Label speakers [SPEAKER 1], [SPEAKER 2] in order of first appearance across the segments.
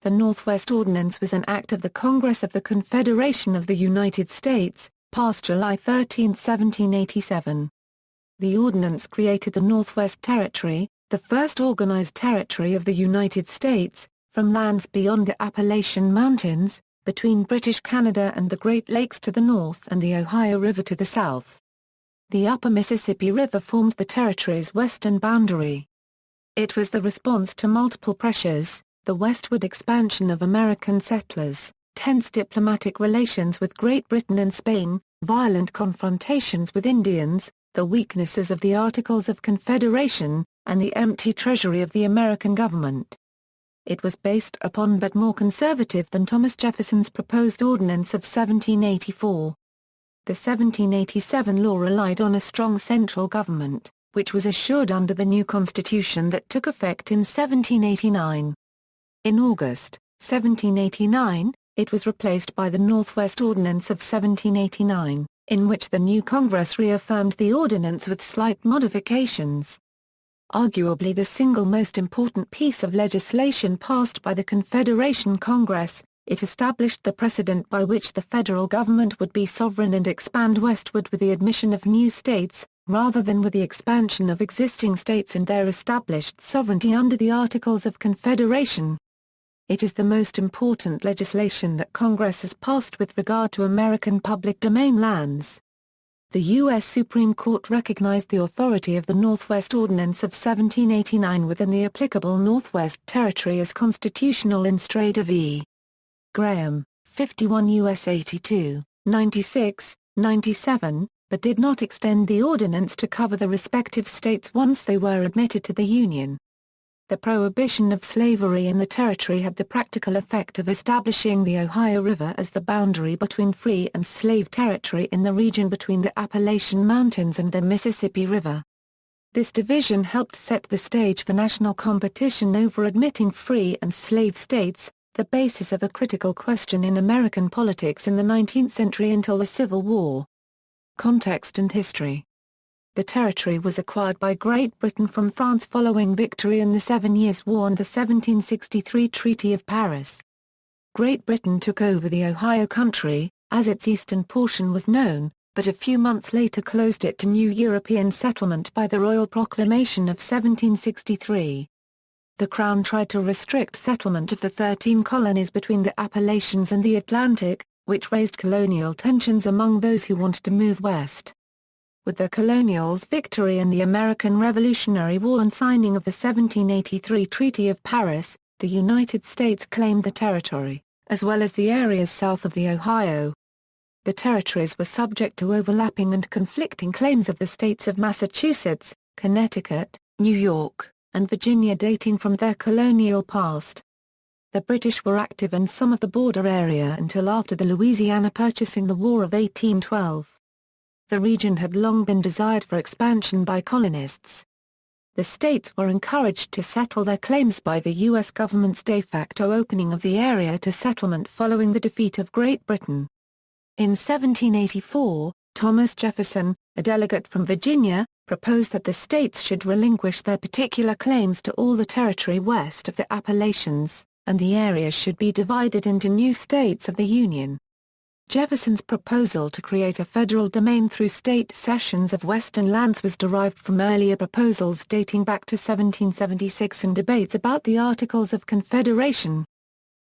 [SPEAKER 1] The Northwest Ordinance was an act of the Congress of the Confederation of the United States, passed July 13, 1787. The ordinance created the Northwest Territory, the first organized territory of the United States, from lands beyond the Appalachian Mountains, between British Canada and the Great Lakes to the north and the Ohio River to the south. The upper Mississippi River formed the territory's western boundary. It was the response to multiple pressures: the westward expansion of American settlers, tense diplomatic relations with Great Britain and Spain, violent confrontations with Indians, the weaknesses of the Articles of Confederation, and the empty treasury of the American government. It was based upon but more conservative than Thomas Jefferson's proposed ordinance of 1784. The 1787 law relied on a strong central government, which was assured under the new constitution that took effect in 1789. In August, 1789, it was replaced by the Northwest Ordinance of 1789, in which the new Congress reaffirmed the ordinance with slight modifications. Arguably the single most important piece of legislation passed by the Confederation Congress, it established the precedent by which the federal government would be sovereign and expand westward with the admission of new states, rather than with the expansion of existing states and their established sovereignty under the Articles of Confederation. It is the most important legislation that Congress has passed with regard to American public domain lands. The U.S. Supreme Court recognized the authority of the Northwest Ordinance of 1789 within the applicable Northwest Territory as constitutional in Strader v. Graham, 51 U.S. 82, 96, 97, but did not extend the ordinance to cover the respective states once they were admitted to the Union. The prohibition of slavery in the territory had the practical effect of establishing the Ohio River as the boundary between free and slave territory in the region between the Appalachian Mountains and the Mississippi River. This division helped set the stage for national competition over admitting free and slave states, the basis of a critical question in American politics in the 19th century until the Civil War. Context and history. The territory was acquired by Great Britain from France following victory in the Seven Years' War and the 1763 Treaty of Paris. Great Britain took over the Ohio Country, as its eastern portion was known, but a few months later closed it to new European settlement by the Royal Proclamation of 1763. The Crown tried to restrict settlement of the 13 colonies between the Appalachians and the Atlantic, which raised colonial tensions among those who wanted to move west. With the colonials' victory in the American Revolutionary War and signing of the 1783 Treaty of Paris, the United States claimed the territory, as well as the areas south of the Ohio. The territories were subject to overlapping and conflicting claims of the states of Massachusetts, Connecticut, New York, and Virginia dating from their colonial past. The British were active in some of the border area until after the Louisiana Purchase in the War of 1812. The region had long been desired for expansion by colonists. The states were encouraged to settle their claims by the U.S. government's de facto opening of the area to settlement following the defeat of Great Britain. In 1784, Thomas Jefferson, a delegate from Virginia, proposed that the states should relinquish their particular claims to all the territory west of the Appalachians, and the area should be divided into new states of the Union. Jefferson's proposal to create a federal domain through state cessions of western lands was derived from earlier proposals dating back to 1776 and debates about the Articles of Confederation.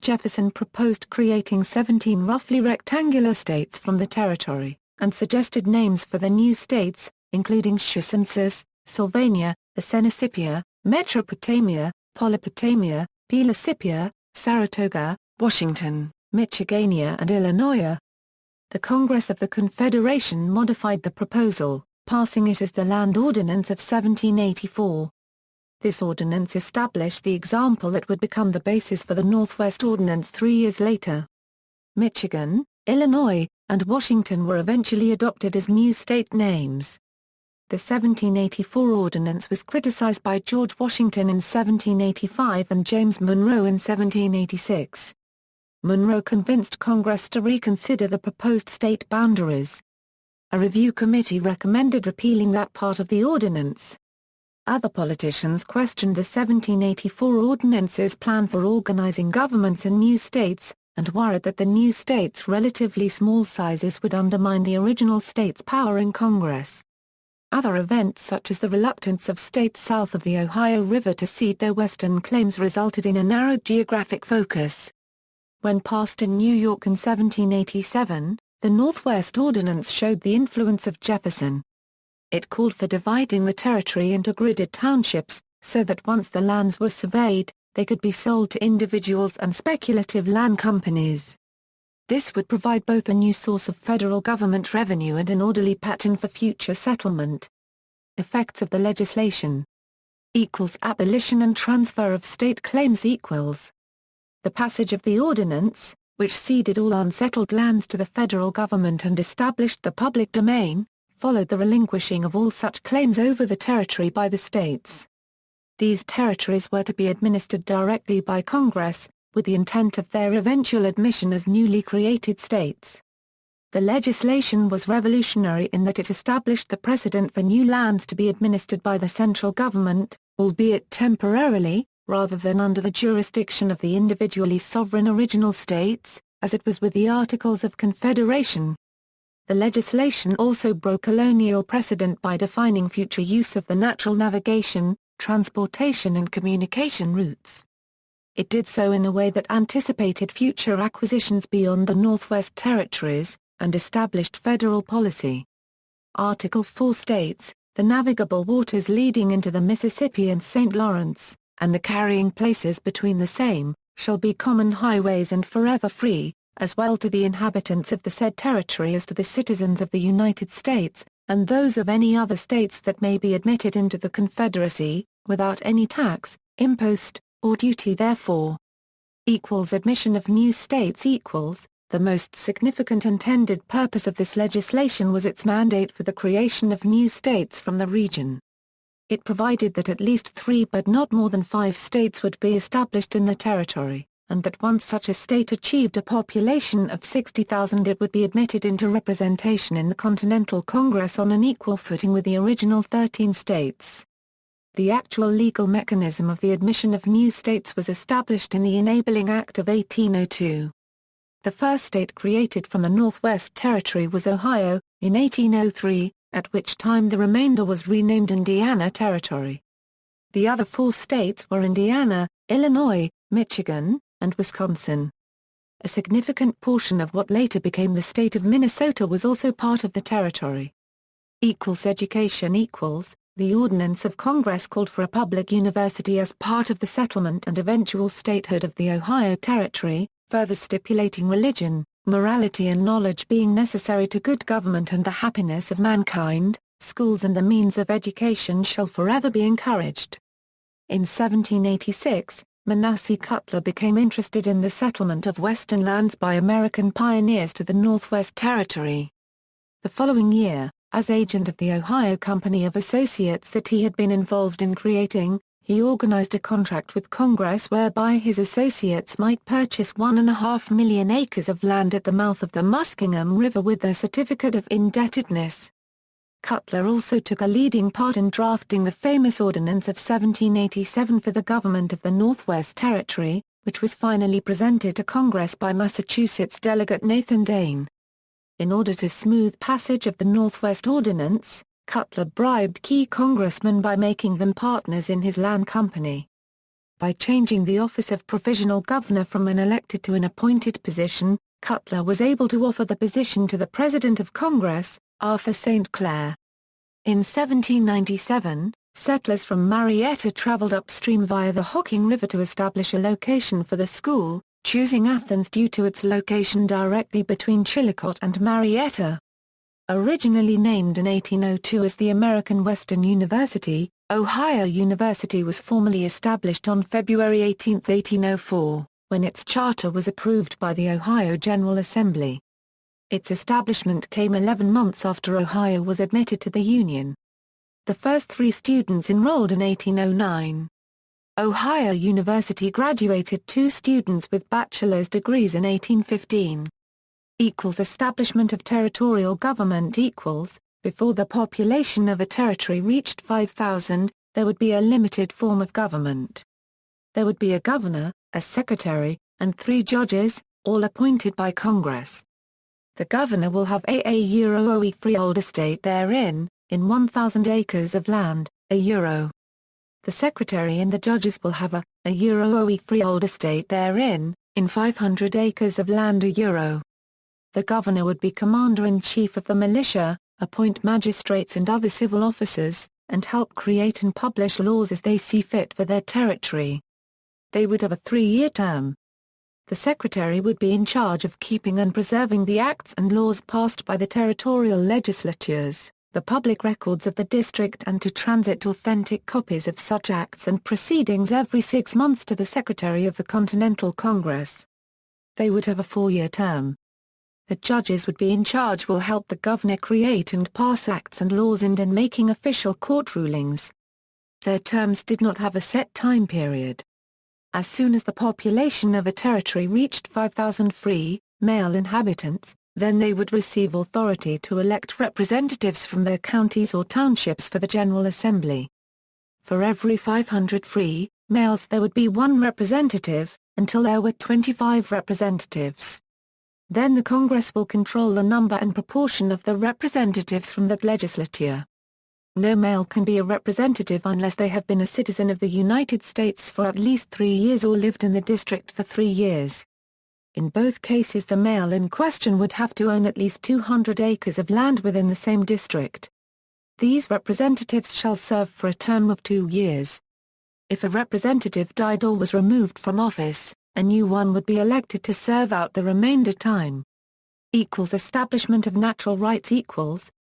[SPEAKER 1] Jefferson proposed creating 17 roughly rectangular states from the territory, and suggested names for the new states, including Census, Sylvania, Assenissipia, Metropotamia, Polypotamia, Pelissipia, Saratoga, Washington, Michigania and Illinois. The Congress of the Confederation modified the proposal, passing it as the Land Ordinance of 1784. This ordinance established the example that would become the basis for the Northwest Ordinance 3 years later. Michigan, Illinois, and Washington were eventually adopted as new state names. The 1784 ordinance was criticized by George Washington in 1785 and James Monroe in 1786. Monroe convinced Congress to reconsider the proposed state boundaries. A review committee recommended repealing that part of the ordinance. Other politicians questioned the 1784 ordinance's plan for organizing governments in new states, and worried that the new states' relatively small sizes would undermine the original states' power in Congress. Other events such as the reluctance of states south of the Ohio River to cede their western claims resulted in a narrowed geographic focus. When passed in New York in 1787, the Northwest Ordinance showed the influence of Jefferson. It called for dividing the territory into gridded townships, so that once the lands were surveyed, they could be sold to individuals and speculative land companies. This would provide both a new source of federal government revenue and an orderly pattern for future settlement. Effects of the legislation. Abolition and transfer of state claims equals. The passage of the ordinance, which ceded all unsettled lands to the federal government and established the public domain, followed the relinquishing of all such claims over the territory by the states. These territories were to be administered directly by Congress, with the intent of their eventual admission as newly created states. The legislation was revolutionary in that it established the precedent for new lands to be administered by the central government, albeit temporarily, rather than under the jurisdiction of the individually sovereign original states, as it was with the Articles of Confederation. The legislation also broke colonial precedent by defining future use of the natural navigation, transportation and communication routes. It did so in a way that anticipated future acquisitions beyond the Northwest Territories, and established federal policy. Article 4 states, the navigable waters leading into the Mississippi and St. Lawrence, and the carrying places between the same, shall be common highways and forever free, as well to the inhabitants of the said territory as to the citizens of the United States, and those of any other states that may be admitted into the Confederacy, without any tax, impost, or duty therefor. Admission of new states. The most significant intended purpose of this legislation was its mandate for the creation of new states from the region. It provided that at least 3 but not more than 5 states would be established in the territory, and that once such a state achieved a population of 60,000 it would be admitted into representation in the Continental Congress on an equal footing with the original 13 states. The actual legal mechanism of the admission of new states was established in the Enabling Act of 1802. The first state created from the Northwest Territory was Ohio, in 1803, at which time the remainder was renamed Indiana Territory. The other 4 states were Indiana, Illinois, Michigan, and Wisconsin. A significant portion of what later became the state of Minnesota was also part of the territory. Education. The ordinance of Congress called for a public university as part of the settlement and eventual statehood of the Ohio Territory, further stipulating religion, morality and knowledge being necessary to good government and the happiness of mankind. Schools and the means of education shall forever be encouraged. In 1786, Manasseh Cutler became interested in the settlement of western lands by American pioneers to the Northwest Territory. The following year, as agent of the Ohio Company of Associates that he had been involved in creating, he organized a contract with Congress whereby his associates might purchase 1.5 million acres of land at the mouth of the Muskingum River with a certificate of indebtedness. Cutler also took a leading part in drafting the famous Ordinance of 1787 for the government of the Northwest Territory, which was finally presented to Congress by Massachusetts delegate Nathan Dane. In order to smooth passage of the Northwest Ordinance, Cutler bribed key congressmen by making them partners in his land company. By changing the office of provisional governor from an elected to an appointed position, Cutler was able to offer the position to the President of Congress, Arthur St. Clair. In 1797, settlers from Marietta traveled upstream via the Hocking River to establish a location for the school, choosing Athens due to its location directly between Chillicothe and Marietta. Originally named in 1802 as the American Western University, Ohio University was formally established on February 18, 1804, when its charter was approved by the Ohio General Assembly. Its establishment came 11 months after Ohio was admitted to the Union. The first 3 students enrolled in 1809. Ohio University graduated 2 students with bachelor's degrees in 1815. Establishment of territorial government. Before the population of a territory reached 5,000, there would be a limited form of government. There would be a governor, a secretary, and 3 judges, all appointed by Congress. The governor will have a euro freehold estate therein, in 1,000 acres of land, €1. The secretary and the judges will have a euro freehold estate therein, in 500 acres of land, €1. The governor would be commander-in-chief of the militia, appoint magistrates and other civil officers, and help create and publish laws as they see fit for their territory. They would have a 3-year term. The secretary would be in charge of keeping and preserving the acts and laws passed by the territorial legislatures, the public records of the district, and to transmit authentic copies of such acts and proceedings every 6 months to the Secretary of the Continental Congress. They would have a 4-year term. The judges would be in charge, will help the governor create and pass acts and laws and in making official court rulings. Their terms did not have a set time period. As soon as the population of a territory reached 5,000 free, male inhabitants, then they would receive authority to elect representatives from their counties or townships for the General Assembly. For every 500 free, males there would be 1 representative, until there were 25 representatives. Then the Congress will control the number and proportion of the representatives from that legislature. No male can be a representative unless they have been a citizen of the United States for at least 3 years or lived in the district for 3 years. In both cases the male in question would have to own at least 200 acres of land within the same district. These representatives shall serve for a term of 2 years. If a representative died or was removed from office, a new one would be elected to serve out the remainder time. Establishment of natural rights.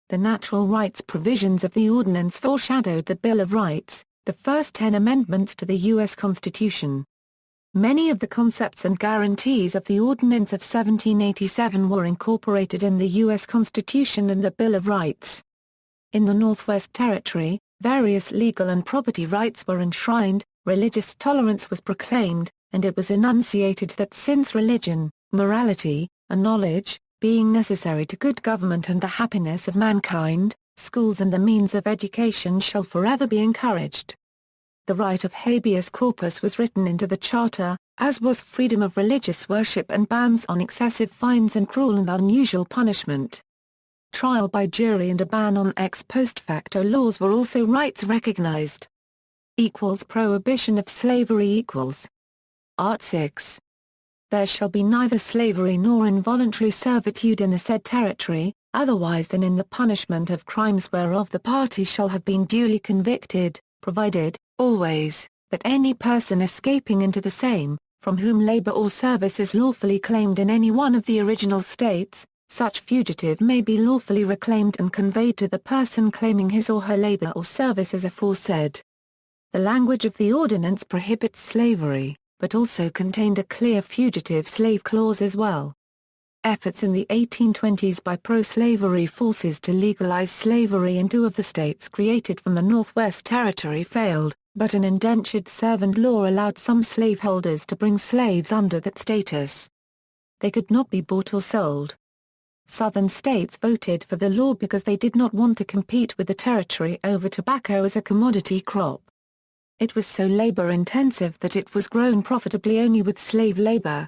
[SPEAKER 1] The natural rights provisions of the ordinance foreshadowed the Bill of Rights, the first 10 amendments to the U.S. Constitution. Many of the concepts and guarantees of the Ordinance of 1787 were incorporated in the U.S. Constitution and the Bill of Rights. In the Northwest Territory, various legal and property rights were enshrined, religious tolerance was proclaimed, and it was enunciated that since religion, morality, and knowledge, being necessary to good government and the happiness of mankind, schools and the means of education shall forever be encouraged. The right of habeas corpus was written into the Charter, as was freedom of religious worship and bans on excessive fines and cruel and unusual punishment. Trial by jury and a ban on ex post facto laws were also rights recognized. Prohibition of slavery. Art. 6. There shall be neither slavery nor involuntary servitude in the said territory, otherwise than in the punishment of crimes whereof the party shall have been duly convicted, provided, always, that any person escaping into the same, from whom labor or service is lawfully claimed in any one of the original states, such fugitive may be lawfully reclaimed and conveyed to the person claiming his or her labor or service as aforesaid. The language of the ordinance prohibits slavery, but also contained a clear fugitive slave clause as well. Efforts in the 1820s by pro-slavery forces to legalize slavery in 2 of the states created from the Northwest Territory failed, but an indentured servant law allowed some slaveholders to bring slaves under that status. They could not be bought or sold. Southern states voted for the law because they did not want to compete with the territory over tobacco as a commodity crop. It was so labor-intensive that it was grown profitably only with slave labor.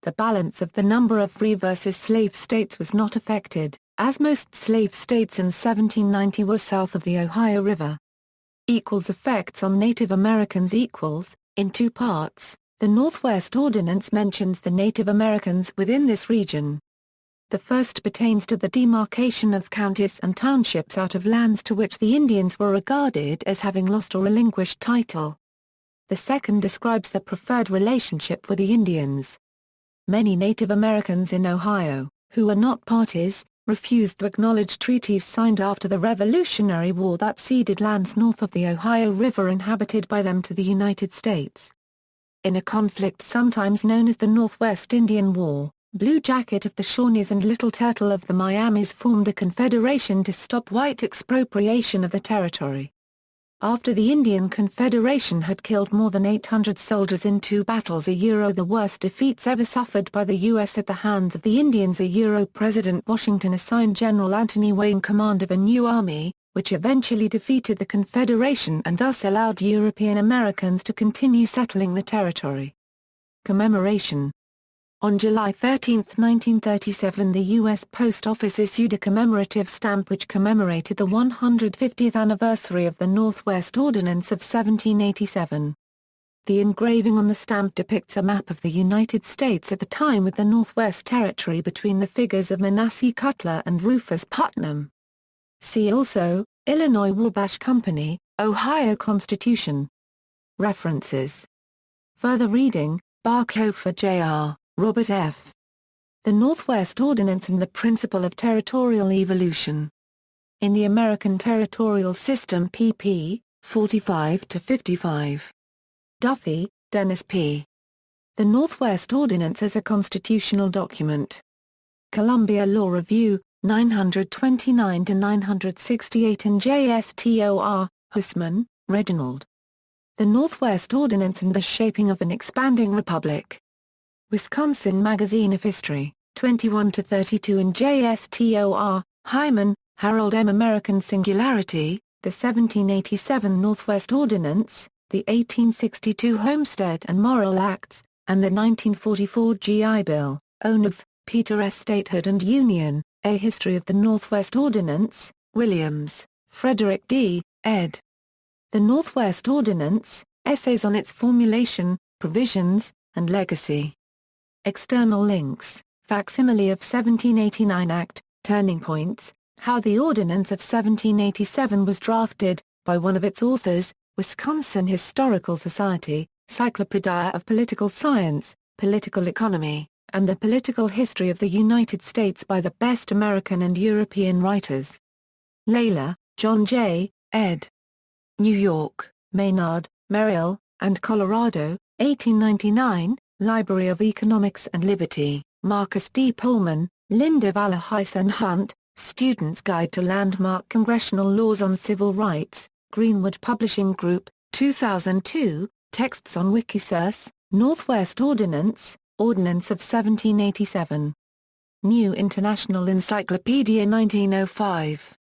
[SPEAKER 1] The balance of the number of free versus slave states was not affected, as most slave states in 1790 were south of the Ohio River. Effects on Native Americans. In 2 parts, the Northwest Ordinance mentions the Native Americans within this region. The first pertains to the demarcation of counties and townships out of lands to which the Indians were regarded as having lost or relinquished title. The second describes the preferred relationship with the Indians. Many Native Americans in Ohio, who were not parties, refused to acknowledge treaties signed after the Revolutionary War that ceded lands north of the Ohio River inhabited by them to the United States. In a conflict sometimes known as the Northwest Indian War, Blue Jacket of the Shawnees and Little Turtle of the Miamis formed a confederation to stop white expropriation of the territory. After the Indian Confederation had killed more than 800 soldiers in 2 battles, the worst defeats ever suffered by the U.S. at the hands of the Indians, President Washington assigned General Anthony Wayne command of a new army, which eventually defeated the Confederation and thus allowed European Americans to continue settling the territory. Commemoration. On July 13, 1937, the U.S. Post Office issued a commemorative stamp which commemorated the 150th anniversary of the Northwest Ordinance of 1787. The engraving on the stamp depicts a map of the United States at the time with the Northwest Territory between the figures of Manasseh Cutler and Rufus Putnam. See also, Illinois Wabash Company, Ohio Constitution. References. Further reading, Barkhofer J.R., Robert F. The Northwest Ordinance and the Principle of Territorial Evolution. In the American Territorial System pp. 45-55. Duffy, Dennis P. The Northwest Ordinance as a Constitutional Document. Columbia Law Review, 929-968 and JSTOR, Hussman, Reginald. The Northwest Ordinance and the Shaping of an Expanding Republic. Wisconsin Magazine of History, 21-32 and JSTOR, Hyman, Harold M. American Singularity, the 1787 Northwest Ordinance, the 1862 Homestead and Morrill Acts, and the 1944 GI Bill, Onuf, Peter S. Statehood and Union, A History of the Northwest Ordinance, Williams, Frederick D., ed. The Northwest Ordinance, Essays on its Formulation, Provisions, and Legacy. External links, Facsimile of 1789 Act, Turning Points, How the Ordinance of 1787 was drafted, by one of its authors, Wisconsin Historical Society, Cyclopedia of Political Science, Political Economy, and the Political History of the United States by the Best American and European Writers. Layler, John J., ed. New York, Maynard, Merrill, and Colorado, 1899, Library of Economics and Liberty, Marcus D. Pullman, Linda Vallerheis and Hunt, Student's Guide to Landmark Congressional Laws on Civil Rights, Greenwood Publishing Group, 2002, Texts on Wikisource, Northwest Ordinance, Ordinance of 1787. New International Encyclopedia 1905.